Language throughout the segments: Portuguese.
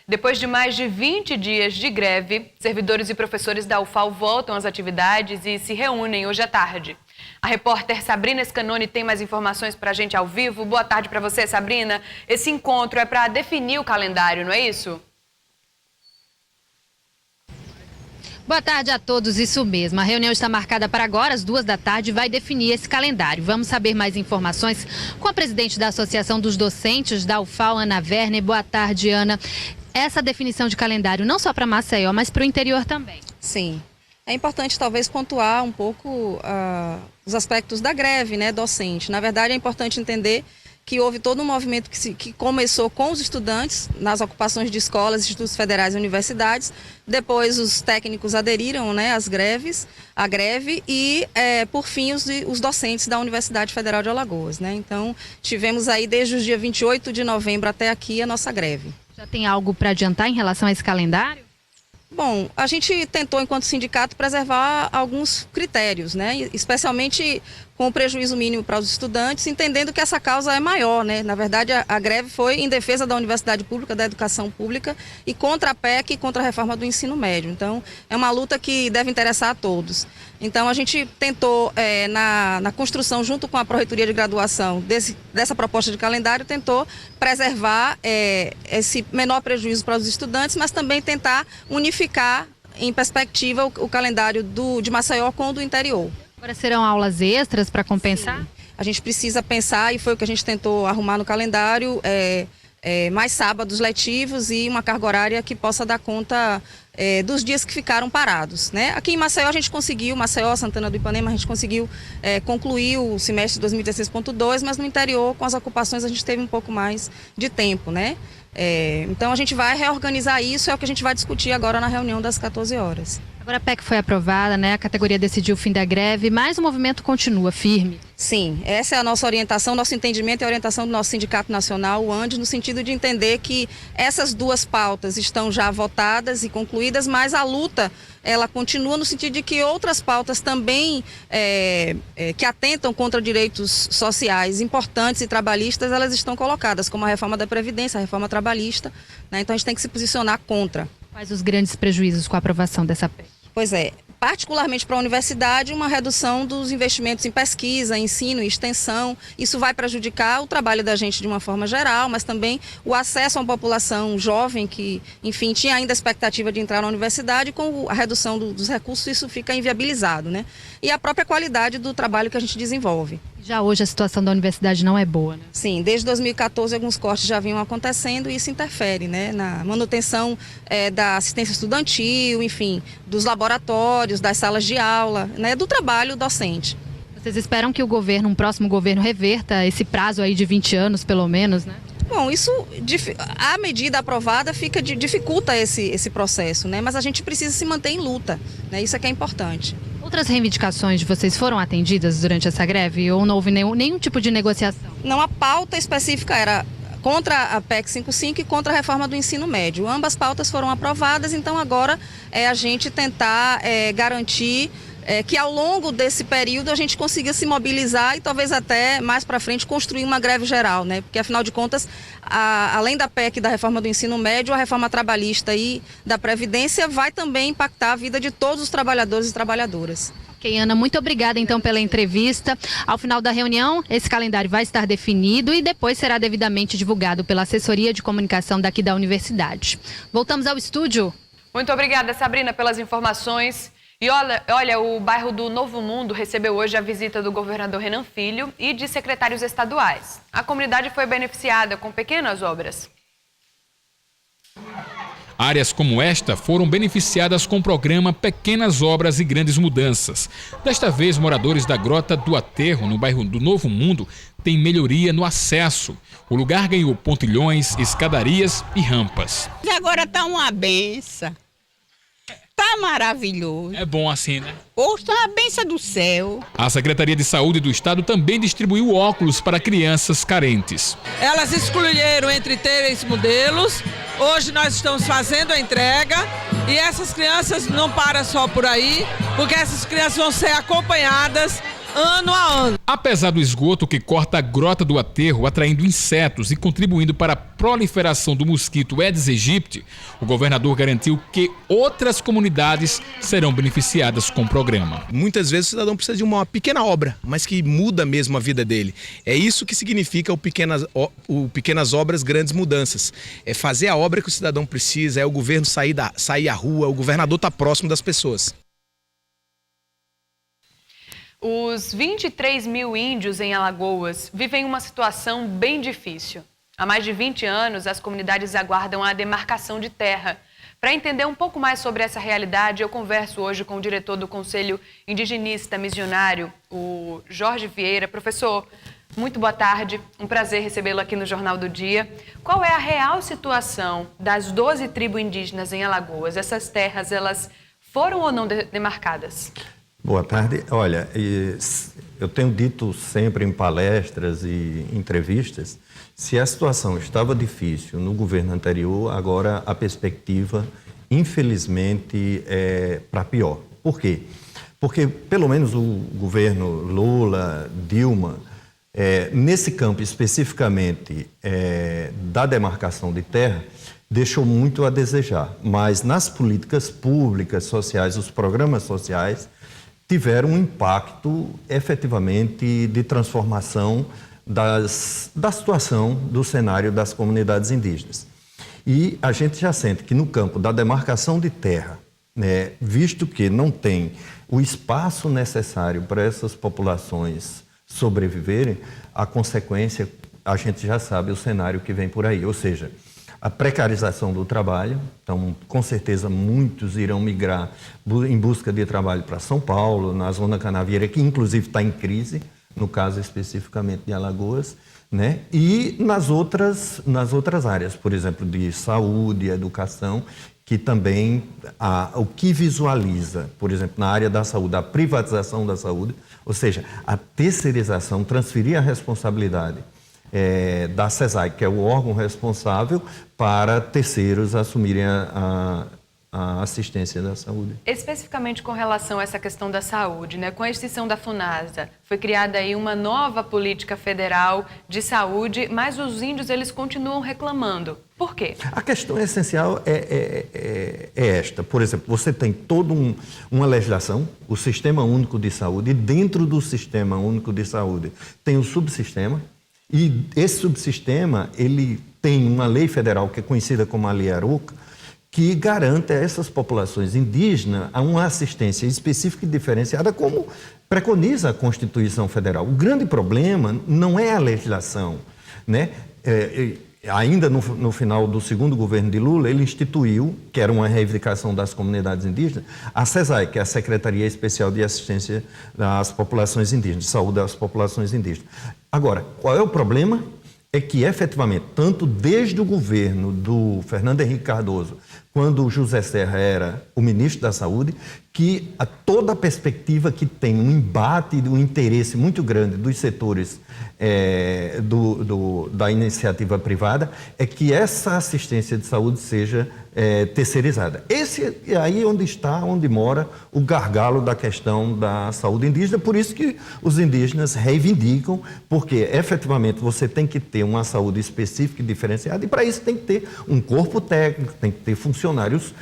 Depois de mais de 20 dias de greve, servidores e professores da UFAL voltam às atividades e se reúnem hoje à tarde. A repórter Sabrina Scanoni tem mais informações para a gente ao vivo. Boa tarde para você, Sabrina. Esse encontro é para definir o calendário, não é isso? Boa tarde a todos, isso mesmo. A reunião está marcada para agora, às 2 da tarde, e vai definir esse calendário. Vamos saber mais informações com a presidente da Associação dos Docentes da UFAL, Ana Werner. Boa tarde, Ana. Essa definição de calendário não só para Maceió, mas para o interior também. Sim. É importante talvez pontuar um pouco os aspectos da greve, né, docente. Na verdade, é importante entender que houve todo um movimento que começou com os estudantes nas ocupações de escolas, institutos federais e universidades. Depois os técnicos aderiram, né, à greve e, por fim, os docentes da Universidade Federal de Alagoas, né? Então, tivemos aí desde o dia 28 de novembro até aqui a nossa greve. Já tem algo para adiantar em relação a esse calendário? Bom, a gente tentou, enquanto sindicato, preservar alguns critérios, né? Especialmente com o prejuízo mínimo para os estudantes, entendendo que essa causa é maior, né? Na verdade, a greve foi em defesa da universidade pública, da educação pública e contra a PEC e contra a reforma do ensino médio. Então, é uma luta que deve interessar a todos. Então, a gente tentou, na construção, junto com a Pró-Reitoria de Graduação, dessa proposta de calendário, tentou preservar esse menor prejuízo para os estudantes, mas também tentar unificar, em perspectiva, o calendário de Maceió com o do interior. Agora serão aulas extras para compensar? Sim. A gente precisa pensar, e foi o que a gente tentou arrumar no calendário, mais sábados letivos e uma carga horária que possa dar conta dos dias que ficaram parados, né? Aqui em Maceió a gente conseguiu, Maceió, Santana do Ipanema, a gente conseguiu concluir o semestre 2016.2, mas no interior, com as ocupações, a gente teve um pouco mais de tempo, né? Então a gente vai reorganizar isso, é o que a gente vai discutir agora na reunião das 14 horas. Agora a PEC foi aprovada, né? A categoria decidiu o fim da greve, mas o movimento continua firme. Sim, essa é a nossa orientação, nosso entendimento e a orientação do nosso Sindicato Nacional, o ANDES, no sentido de entender que essas duas pautas estão já votadas e concluídas, mas a luta, ela continua no sentido de que outras pautas também que atentam contra direitos sociais importantes e trabalhistas, elas estão colocadas, como a reforma da Previdência, a reforma trabalhista, né? Então a gente tem que se posicionar contra. Quais os grandes prejuízos com a aprovação dessa PEC? Pois é, particularmente para a universidade, uma redução dos investimentos em pesquisa, ensino e extensão. Isso vai prejudicar o trabalho da gente de uma forma geral, mas também o acesso a uma população jovem que, enfim, tinha ainda a expectativa de entrar na universidade. Com a redução dos recursos, isso fica inviabilizado, né? E a própria qualidade do trabalho que a gente desenvolve. Já hoje a situação da universidade não é boa, né? Sim, desde 2014 alguns cortes já vinham acontecendo e isso interfere, né, na manutenção da assistência estudantil, enfim, dos laboratórios, das salas de aula, né, do trabalho docente. Vocês esperam que um próximo governo reverta esse prazo aí de 20 anos, pelo menos, né? Bom, isso, a medida aprovada dificulta esse processo, né? Mas a gente precisa se manter em luta, né? Isso é que é importante. Outras reivindicações de vocês foram atendidas durante essa greve ou não houve nenhum tipo de negociação? Não, a pauta específica era contra a PEC 55 e contra a reforma do ensino médio. Ambas pautas foram aprovadas, então agora é a gente tentar garantir que ao longo desse período a gente consiga se mobilizar e talvez até mais para frente construir uma greve geral, né? Porque afinal de contas, além da PEC e da reforma do ensino médio, a reforma trabalhista e da Previdência vai também impactar a vida de todos os trabalhadores e trabalhadoras. Ok, Ana, muito obrigada então pela entrevista. Ao final da reunião, esse calendário vai estar definido e depois será devidamente divulgado pela assessoria de comunicação daqui da universidade. Voltamos ao estúdio. Muito obrigada, Sabrina, pelas informações. E olha, o bairro do Novo Mundo recebeu hoje a visita do governador Renan Filho e de secretários estaduais. A comunidade foi beneficiada com pequenas obras. Áreas como esta foram beneficiadas com o programa Pequenas Obras e Grandes Mudanças. Desta vez, moradores da Grota do Aterro, no bairro do Novo Mundo, têm melhoria no acesso. O lugar ganhou pontilhões, escadarias e rampas. Agora está uma benção. Tá maravilhoso. É bom assim, né? Poxa, a benção do céu. A Secretaria de Saúde do Estado também distribuiu óculos para crianças carentes. Elas escolheram entre 3 modelos. Hoje nós estamos fazendo a entrega e essas crianças não param só por aí, porque essas crianças vão ser acompanhadas ano a ano. Apesar do esgoto que corta a grota do aterro, atraindo insetos e contribuindo para a proliferação do mosquito Aedes aegypti, o governador garantiu que outras comunidades serão beneficiadas com o programa. Muitas vezes o cidadão precisa de uma pequena obra, mas que muda mesmo a vida dele. É isso que significa o Pequenas Obras, Grandes Mudanças. É fazer a obra que o cidadão precisa, é o governo sair à rua, o governador está próximo das pessoas. Os 23 mil índios em Alagoas vivem uma situação bem difícil. Há mais de 20 anos, as comunidades aguardam a demarcação de terra. Para entender um pouco mais sobre essa realidade, eu converso hoje com o diretor do Conselho Indigenista Missionário, o Jorge Vieira. Professor, muito boa tarde. Um prazer recebê-lo aqui no Jornal do Dia. Qual é a real situação das 12 tribos indígenas em Alagoas? Essas terras, elas foram ou não demarcadas? Boa tarde. Olha, eu tenho dito sempre em palestras e entrevistas, se a situação estava difícil no governo anterior, agora a perspectiva, infelizmente, é para pior. Por quê? Porque, pelo menos, o governo Lula, Dilma, nesse campo especificamente da demarcação de terra, deixou muito a desejar. Mas nas políticas públicas, sociais, os programas sociais, tiveram um impacto efetivamente de transformação da situação do cenário das comunidades indígenas. E a gente já sente que no campo da demarcação de terra, né, visto que não tem o espaço necessário para essas populações sobreviverem, a consequência, a gente já sabe o cenário que vem por aí, ou seja, a precarização do trabalho. Então, com certeza, muitos irão migrar em busca de trabalho para São Paulo, na zona canavieira, que inclusive está em crise, no caso especificamente de Alagoas, né? E nas outras áreas, por exemplo, de saúde, educação, que também o que visualiza, por exemplo, na área da saúde, a privatização da saúde, ou seja, a terceirização, transferir a responsabilidade da CESAI, que é o órgão responsável para terceiros assumirem a assistência da saúde. Especificamente com relação a essa questão da saúde, né? Com a extinção da FUNASA, foi criada aí uma nova política federal de saúde, mas os índios, eles continuam reclamando. Por quê? A questão essencial é esta. Por exemplo, você tem toda uma legislação, o Sistema Único de Saúde, e dentro do Sistema Único de Saúde tem o subsistema, e esse subsistema, ele tem uma lei federal que é conhecida como a Lei Arouca, que garante a essas populações indígenas uma assistência específica e diferenciada, como preconiza a Constituição Federal. O grande problema não é a legislação, né? Ainda no final do segundo governo de Lula, ele instituiu, que era uma reivindicação das comunidades indígenas, a CESAI, que é a Secretaria Especial de Assistência às Populações Indígenas, de Saúde às Populações Indígenas. Agora, qual é o problema? É que, efetivamente, tanto desde o governo do Fernando Henrique Cardoso, quando o José Serra era o ministro da Saúde, que toda a perspectiva que tem um embate, um interesse muito grande dos setores da iniciativa privada, é que essa assistência de saúde seja terceirizada. Esse é aí onde mora o gargalo da questão da saúde indígena, por isso que os indígenas reivindicam, porque efetivamente você tem que ter uma saúde específica e diferenciada, e para isso tem que ter um corpo técnico, tem que ter funcionários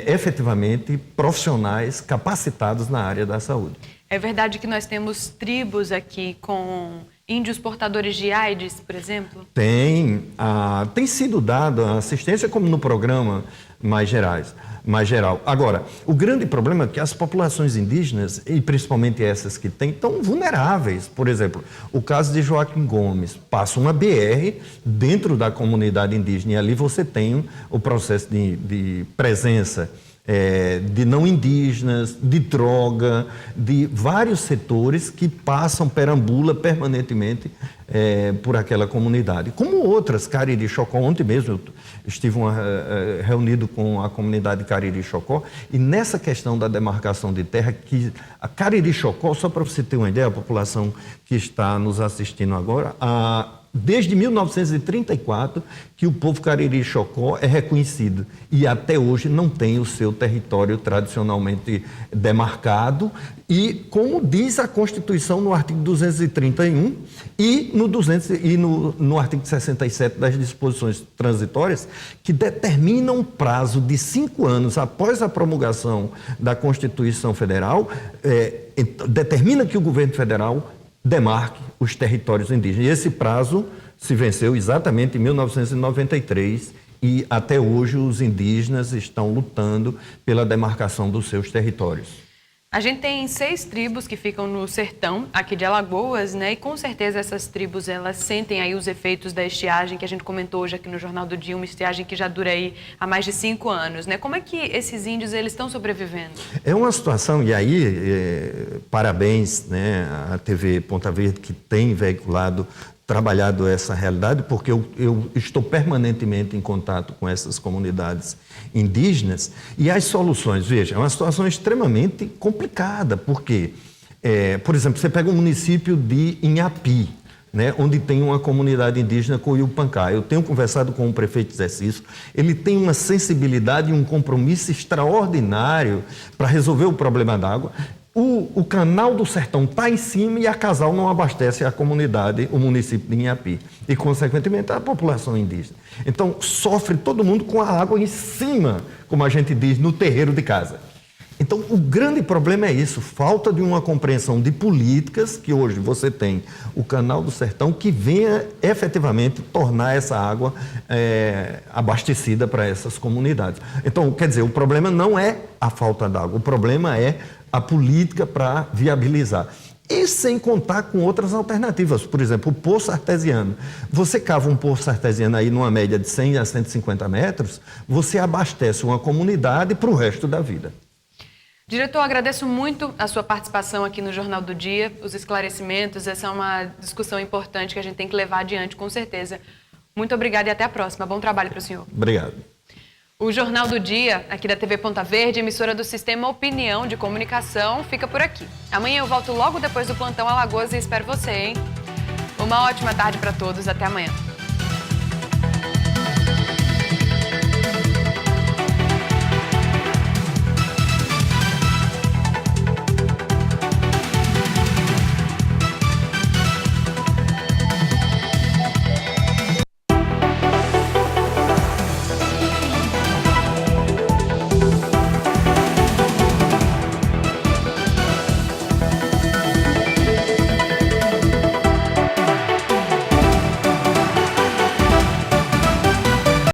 efetivamente profissionais capacitados na área da saúde. É verdade que nós temos tribos aqui com índios portadores de AIDS, por exemplo? Tem sido dada assistência, como no programa mais geral. Agora, o grande problema é que as populações indígenas, e principalmente essas que têm, estão vulneráveis. Por exemplo, o caso de Joaquim Gomes, passa uma BR dentro da comunidade indígena, e ali você tem o processo de presença de não indígenas, de droga, de vários setores que perambulam permanentemente por aquela comunidade. Como outras, Cariri-Chocó, ontem mesmo eu estive reunido com a comunidade Cariri-Chocó, e nessa questão da demarcação de terra, que a Cariri-Chocó, só para você ter uma ideia, a população que está nos assistindo agora, desde 1934 que o povo Cariri-Chocó é reconhecido e até hoje não tem o seu território tradicionalmente demarcado, E como diz a Constituição no artigo 231 e no artigo 67 das disposições transitórias, que determinam um prazo de 5 anos após a promulgação da Constituição Federal, determina que o governo federal demarque os territórios indígenas. E esse prazo se venceu exatamente em 1993 e até hoje os indígenas estão lutando pela demarcação dos seus territórios. A gente tem 6 tribos que ficam no sertão aqui de Alagoas, né? E com certeza essas tribos, elas sentem aí os efeitos da estiagem que a gente comentou hoje aqui no Jornal do Dia, uma estiagem que já dura aí há mais de 5 anos, né? Como é que esses índios, eles estão sobrevivendo? É uma situação, e aí, parabéns, né, à TV Ponta Verde, que tem trabalhado essa realidade, porque eu estou permanentemente em contato com essas comunidades indígenas e as soluções, veja, é uma situação extremamente complicada, porque, por exemplo, você pega o município de Inhapi, né, onde tem uma comunidade indígena, Coiupancá. Eu tenho conversado com o prefeito Zé Cício, ele tem uma sensibilidade e um compromisso extraordinário para resolver o problema d'água. O canal do Sertão está em cima e a Casal não abastece a comunidade, o município de Inhapi. E, consequentemente, a população indígena. Então, sofre todo mundo com a água em cima, como a gente diz, no terreiro de casa. Então, o grande problema é isso, falta de uma compreensão de políticas, que hoje você tem o canal do Sertão, que venha efetivamente tornar essa água abastecida para essas comunidades. Então, quer dizer, o problema não é a falta d'água, o problema é a política para viabilizar. E sem contar com outras alternativas, por exemplo, o poço artesiano. Você cava um poço artesiano aí numa média de 100 a 150 metros, você abastece uma comunidade para o resto da vida. Diretor, agradeço muito a sua participação aqui no Jornal do Dia, os esclarecimentos, essa é uma discussão importante que a gente tem que levar adiante, com certeza. Muito obrigada e até a próxima. Bom trabalho para o senhor. Obrigado. O Jornal do Dia, aqui da TV Ponta Verde, emissora do Sistema Opinião de Comunicação, fica por aqui. Amanhã eu volto logo depois do Plantão Alagoas e espero você, hein? Uma ótima tarde para todos. Até amanhã.